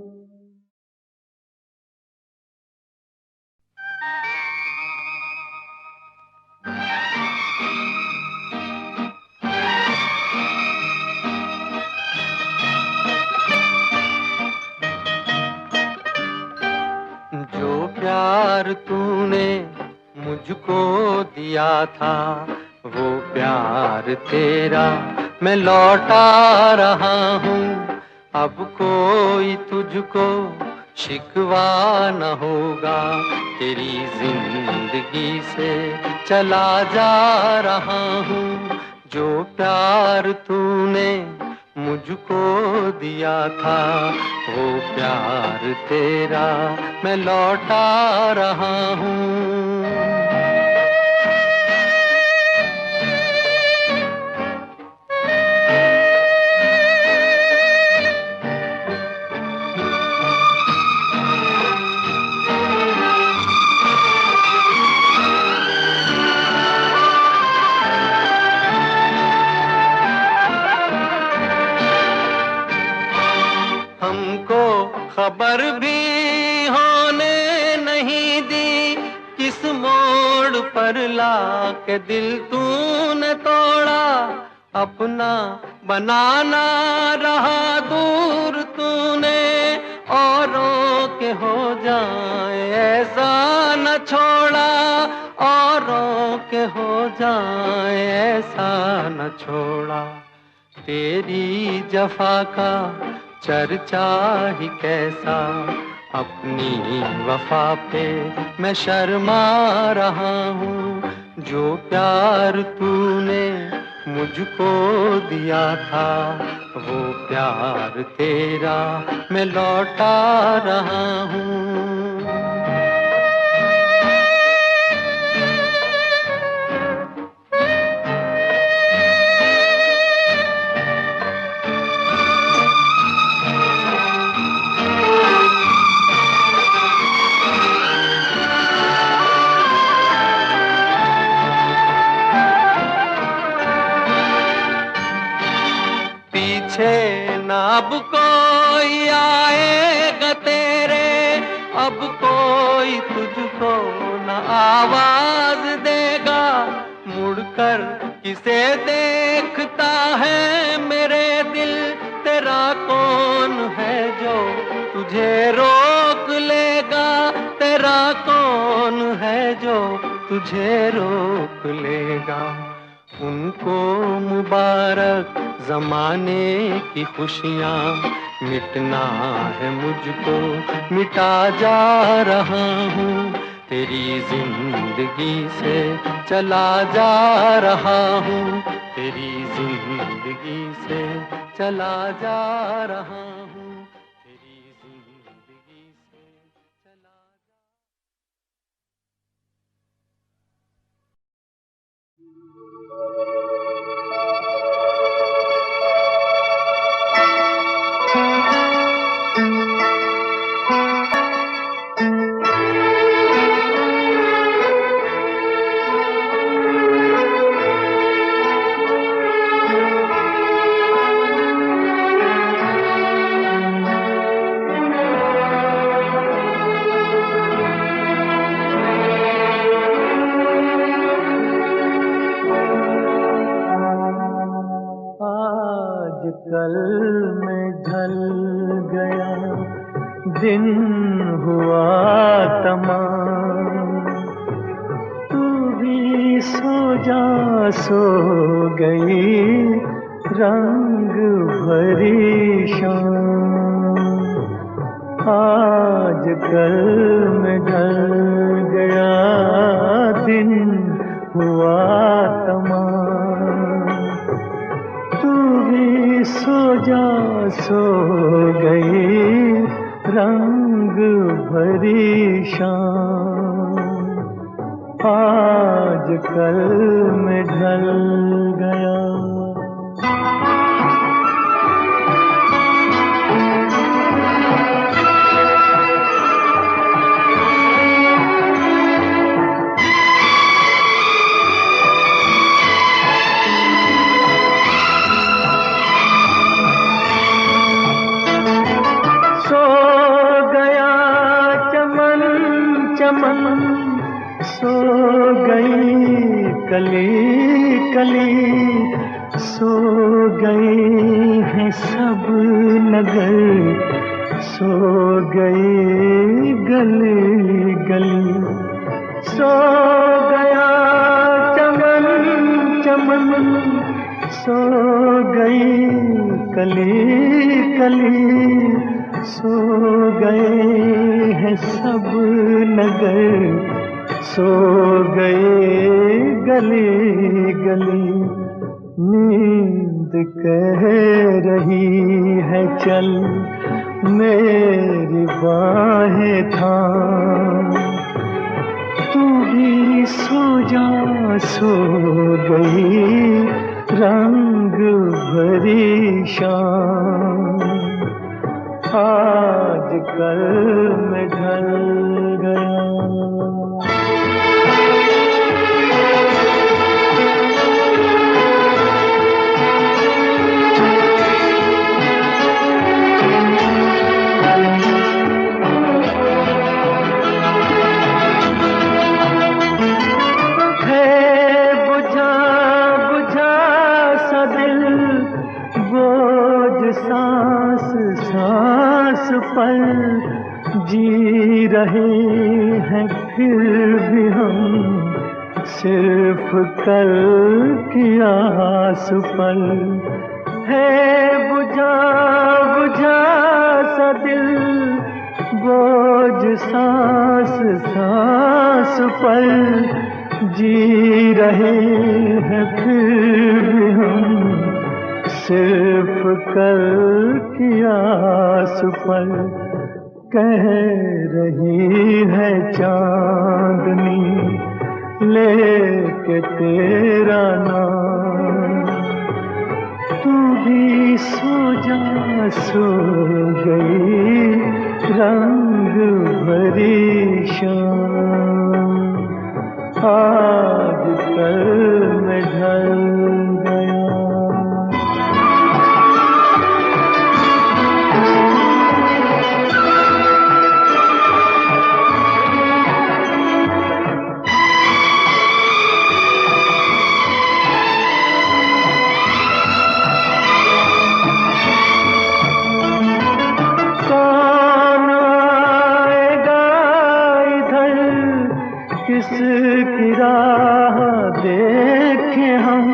जो प्यार तूने मुझको दिया था, वो प्यार तेरा मैं लौटा रहा हूँ। अब कोई तुझको शिकवा न होगा, तेरी जिंदगी से चला जा रहा हूँ। जो प्यार तूने मुझको दिया था, वो प्यार तेरा मैं लौटा रहा हूँ। इस मोड़ पर ला के दिल तूने तोड़ा, अपना बनाना रहा दूर तूने, औरों के हो जाए ऐसा न छोड़ा, औरों के हो जाए ऐसा न छोड़ा। तेरी जफा का चर्चा ही कैसा, अपनी वफा पे मैं शर्मा रहा हूँ। जो प्यार तूने मुझको दिया था, वो प्यार तेरा मैं लौटा रहा हूँ। ना अब कोई आएगा तेरे, अब कोई तुझको न आवाज देगा, मुड़कर किसे देखता है मेरे दिल, तेरा कौन है जो तुझे रोक लेगा, तेरा कौन है जो तुझे रोक लेगा। उनको मुबारक जमाने की खुशियाँ, मिटना है मुझको मिटा जा रहा हूँ, तेरी जिंदगी से चला जा रहा हूँ, तेरी जिंदगी से चला जा रहा हूँ, तेरी जिंदगी से चला कल में ढल गया दिन हुआ तमाम, तू भी सो जा सो गई रंग भरी शाम। आज कल में ढल गया दिन हुआ तमाम, सो जा सो गई रंग भरी शाम। आज कल में ढल गया सो गई कली कली, सो गई है सब नगर, सो गई गली गली, सो गया चमन चमन, सो गई कली कली, सो गए हैं सब नगर, सो गए गली गली। नींद कह रही है चल मेरी बाहें थाम, तू भी सो जा सो गई रंग भरी शाम। आज कल में ढल गया फिर भी हम सिर्फ कल की आस पल है। बुझा बुझा सा दिल बोझ सांस सांस पर जी रहे हैं फिर भी हम सिर्फ कल की आस पर। कह रही है चांदनी लेके तेरा नाम, तू भी सो जा सो गई रंग भरी शाम। आज कल में ढल गया। किसकी राह देखे हम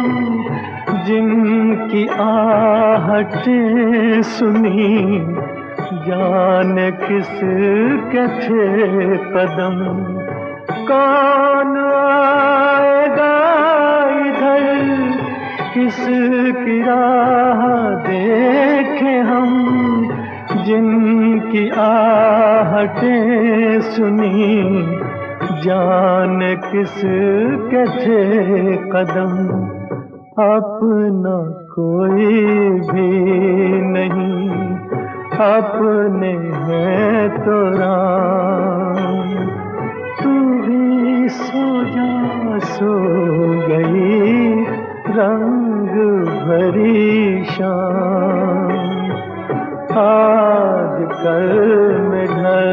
जिनकी आहटें सुनी, जाने किसके थे कदम। कौन आएगा इधर किसकी राह देखे हम जिनकी आहटें सुनी, जाने किसके थे कदम। अपना कोई भी नहीं अपने हैं तो राम। तू भी सो जा सो गई रंग भरी शाम। आज कल में ढल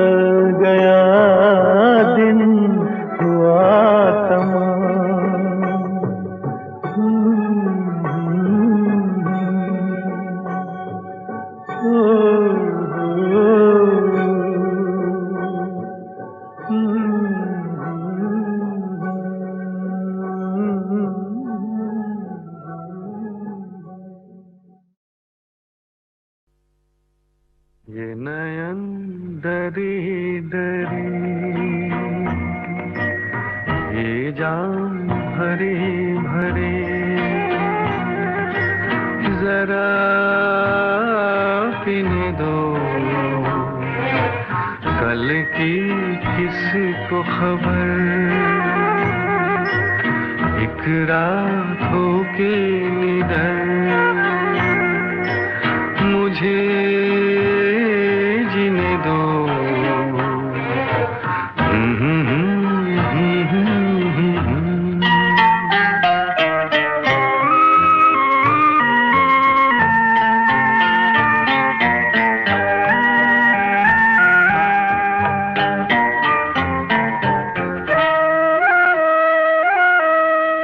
गया दिन हुआ तमाम। ये नयन दरी दरी, ये जान भरे भरे, जरा पीने दो कल की किसको खबर। एक रात हो के निडर मुझे जीने दो।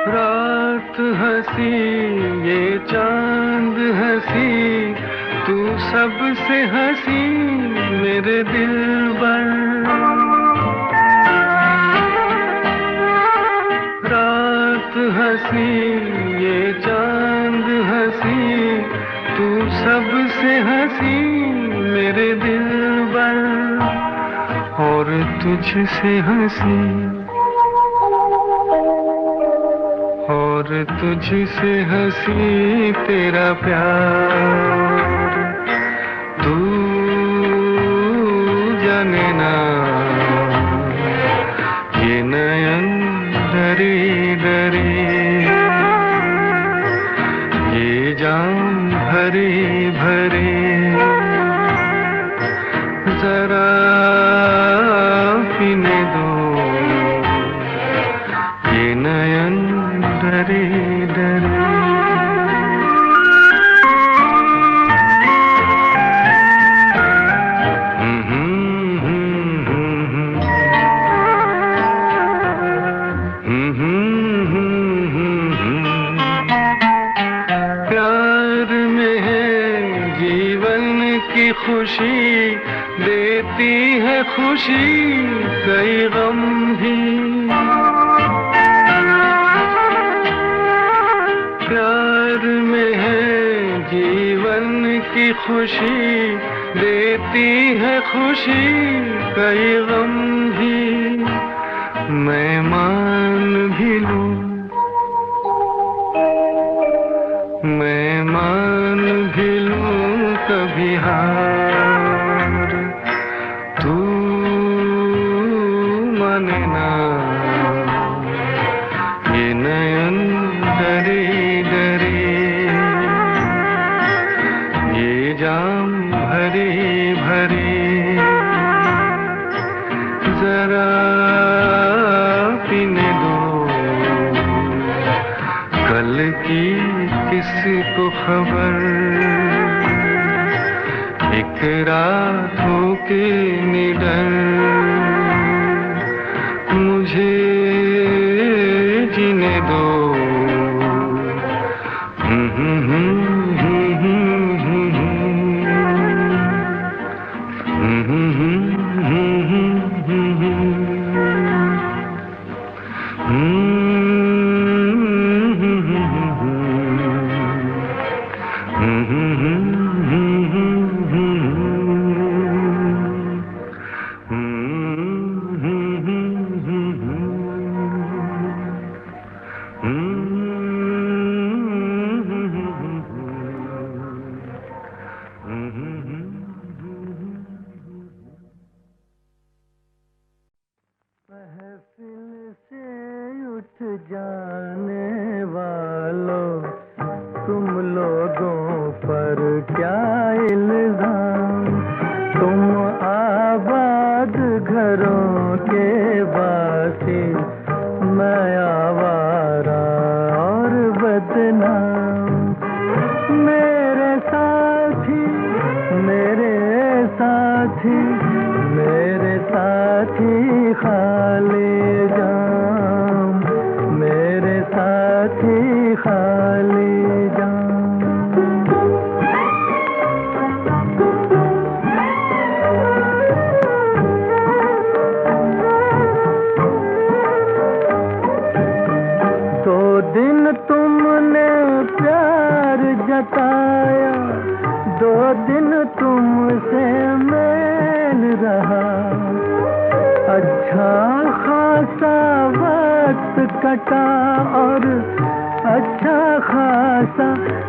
रात हंसी ये चांद हंसी, तू सबसे हंसी मेरे दिलबर। रात हंसी ये चांद हंसी, तू सबसे हंसी मेरे दिलबर। और तुझसे हंसी और तुझसे हंसी तेरा प्यार। तू जाने ना ये नयन डरी डरी, ये जान भरी भरी, जरा पीने दो ये नयन डरी डरी। प्यार में है जीवन की खुशी, देता देती है खुशी कई गम भी। प्यार में है जीवन की खुशी, देती है खुशी कई गम भी। मैं मान भी लूं, मैं मान भी लूं कभी हार, तू माने ना। ये नयन डरे डरे, ये जाम भरे भरे, जरा पीने दो कल की किसको खबर। एक रात हो के निडर, मुझे जीने दो। महफिल से उठ जाने वालों, तुम लोगों पर क्या इल्जाम। तुम आबाद घरों के वासी, मैं आवारा और बदनाम। मेरे साथी मेरे साथी मेरे साथी खाली जाम, मेरे साथी खाली जाम। दो दिन तुमने प्यार जताया, दो दिन तुमसे मेल रहा। अच्छा खासा वक्त कटा और अच्छा खासा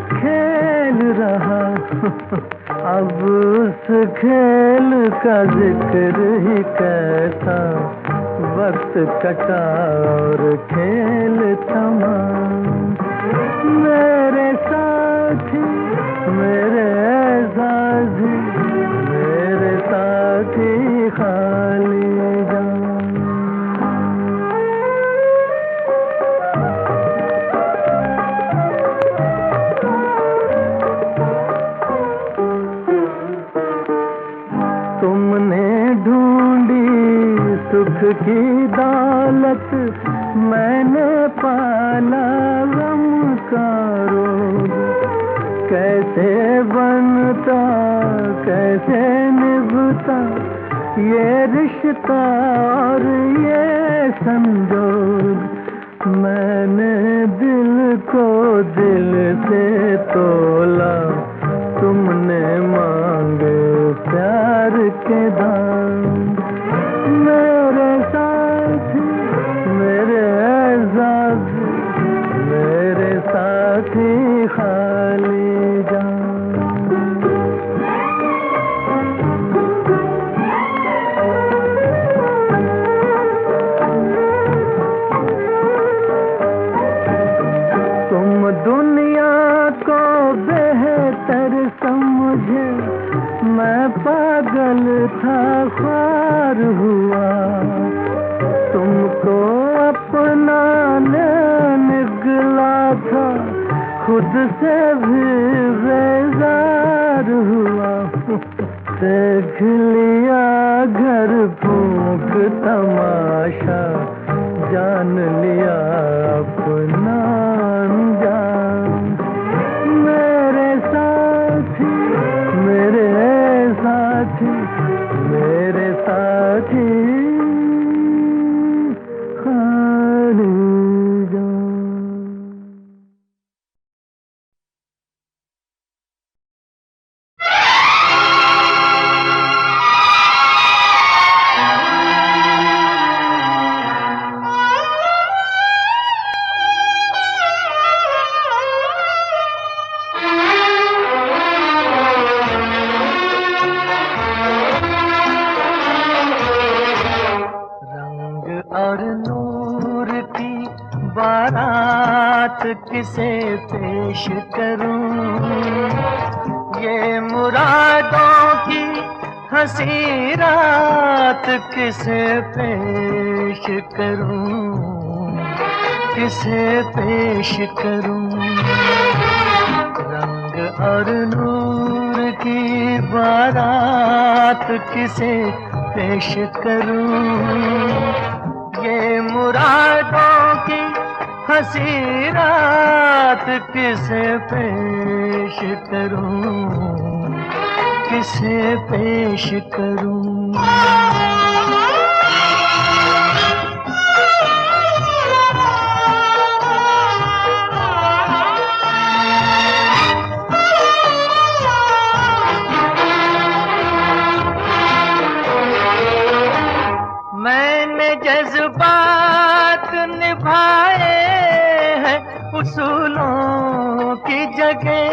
खेल रहा। अब उस खेल का जिक्र ही कैसा, वक्त कटा और खेल तमाम। मेरे साथी मेरे साथी मेरे साथी खाली जाम। तुमने ढूंढी सुख की दौलत, मैंने पाला गम का रोग। कैसे बनता कैसे निभता ये रिश्ता और ये संजोग। मैंने दिल को दिल से तोला, तुमने मांगे प्यार के दाम। मेरे साथी मेरे साथी मेरे साथी खाली जाम। तुम दुनिया को बेहतर समझे, मैं पागल था ख्वार हुआ। तुमको अपनाने निकला था, खुद से भी बेजार हुआ। देख लिया घर फूंक तमाशा, जान लिया अपना अंजाम। मेरे साथी मेरे साथी मेरे और नूर की बारात किसे पेश करूं, ये मुरादों की हंसी रात किसे पेश करूं, किसे पेश करूं। रंग और नूर की बारात किसे पेश करूं, ये मुरादों की हंसी रात किसे पेश करूं, किसे पेश करूं। मैंने जज्बात निभाए हैं उसूलों की जगह,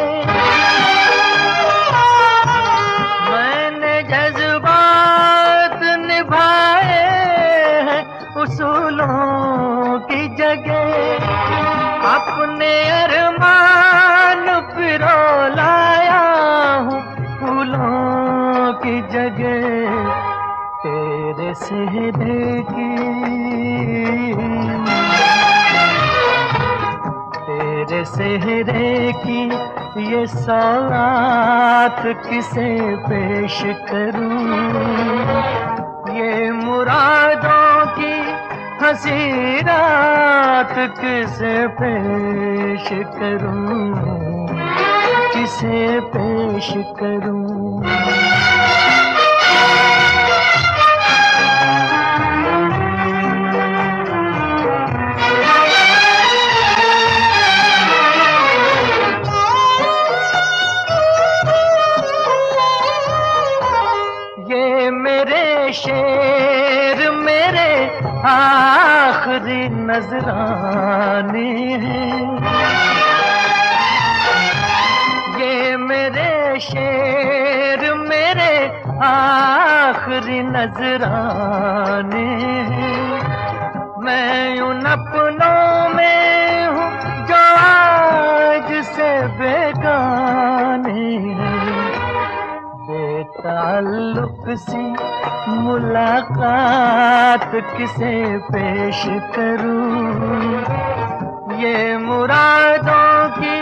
मैंने जज्बात निभाए हैं उसूलों की जगह, अपने अरमान पिरो लाया हूँ फूलों की जगह। तेरे सेहरे की, तेरे सेहरे की ये सौगात किसे पेश करूं, ये मुरादों की हंसी रात किसे पेश करूं, किसे पेश करूं। शेर मेरे आखिरी नजराने हैं, ये मेरे शेर मेरे आखिरी नजराने हैं। मैं उन अपनों में हूँ जो आज से बेगाने हैं, बेताल्लुक सी मुलाकात किसे पेश करूं, ये मुरादों की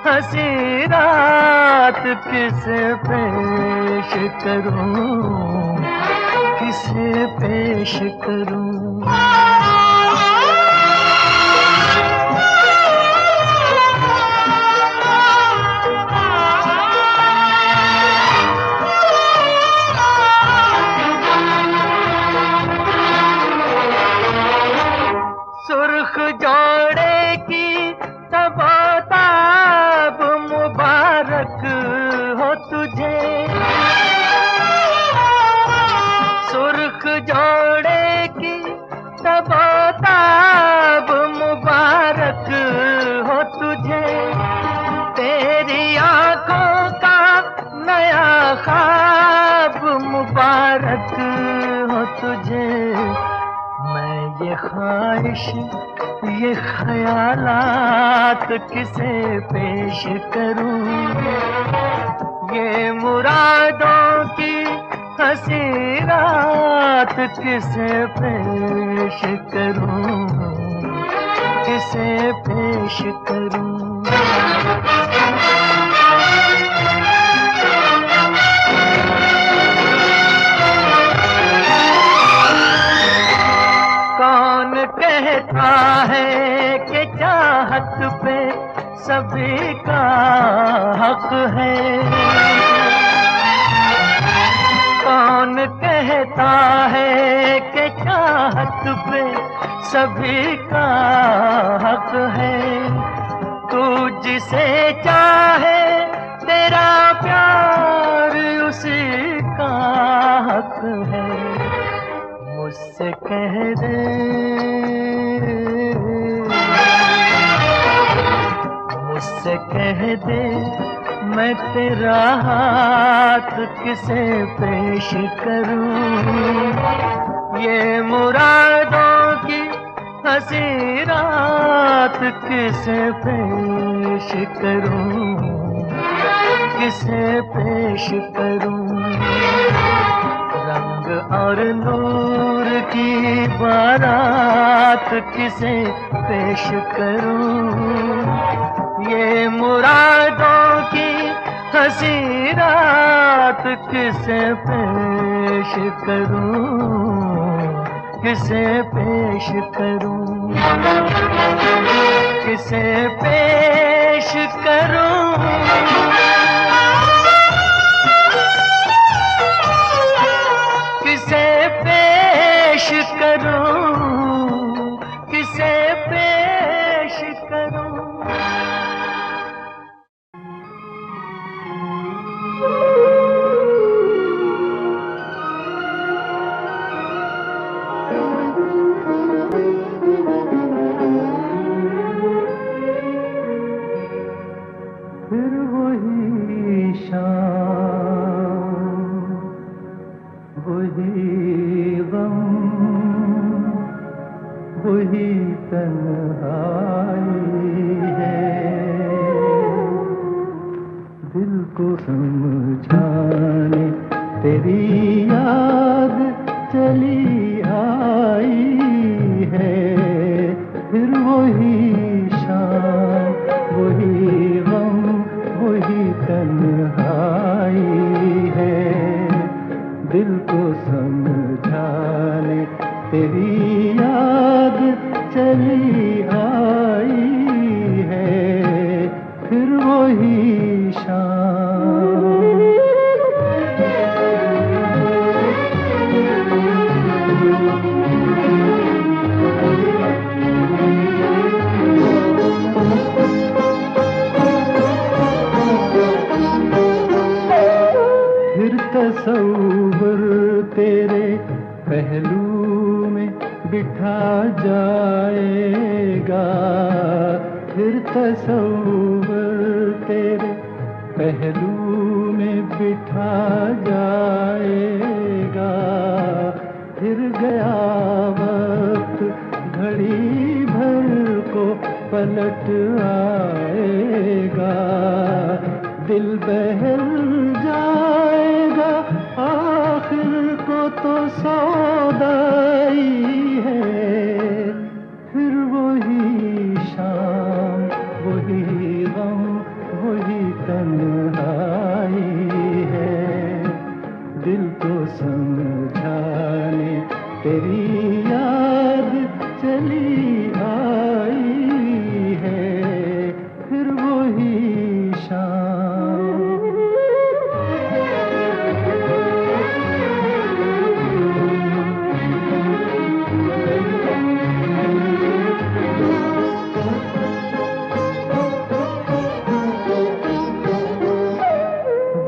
हंसी रात किसे पेश करूं, किसे पेश करूं। सुर्ख जोड़े की तबताब मुबारक हो तुझे, सुर्ख जोड़े की तबताब मुबारक हो तुझे, तेरी आंखों का नया ख्वाब मुबारक हो तुझे। मैं ये ख्वाहिश ये ख्यालात किसे पेश करूं, ये मुरादों की हंसी रात किसे पेश करूं, किसे पेश करूं। कौन कहता है कि चाहत पे सभी का हक है, कौन कहता है कि चाहत पे सभी का हक है। तू जिसे चाहे तेरा प्यार उसी का हक है। मुझसे कह दे, मुझसे कह दे मैं तेरा हाथ किसे पेश करूं, ये मुरादों की हंसी रात किसे पेश करूं, किसे पेश करूं। रंग और नूर की बारात किसे पेश करूं। ये मुरादों की हंसी रात किसे पेश करूं, किसे पेश करूं, किसे पेश करूं। किसे पेश करूं, किसे पेश करूं। फिर वही शाम, वही गम, वही तन्हाई है। दिल को समझाने तेरी याद चली आई है। फिर वही शाम, वही गम, वही तन्हाई है। दिल को समझाने तेरी याद चली आई है। फिर वही शाम। फिर तसव्वुर तेरे पहलू में बिठा जाएगा। फिर तसव्वुर तेरे पहलू में बिठा जाएगा। फिर गया वक्त घड़ी भर को पलट आएगा। दिल बहल जाएगा, आखिर को तो सौदाई है। फिर वही शाम, वही गम, वही तन्हाई है। दिल को समझाने तेरी याद चली आई है। फिर वही शाम।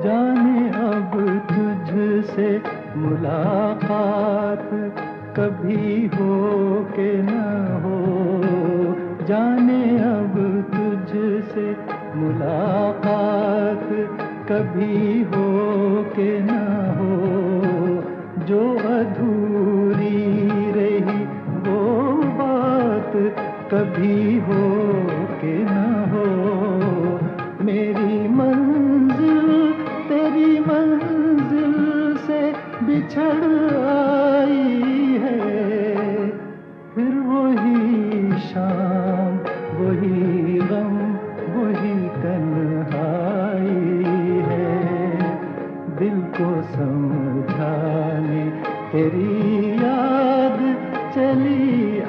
जाने अब तुझसे मुलाकात कभी हो के न हो। जाने अब तुझसे मुलाकात कभी हो के न हो। जो अधूरी रही वो बात कभी हो के न हो। मेरी मंजिल तेरी मंजिल से बिछड़ आई है। फिर वही शाम, वही गम, वही तन्हाई है। दिल को समझाने तेरी याद चली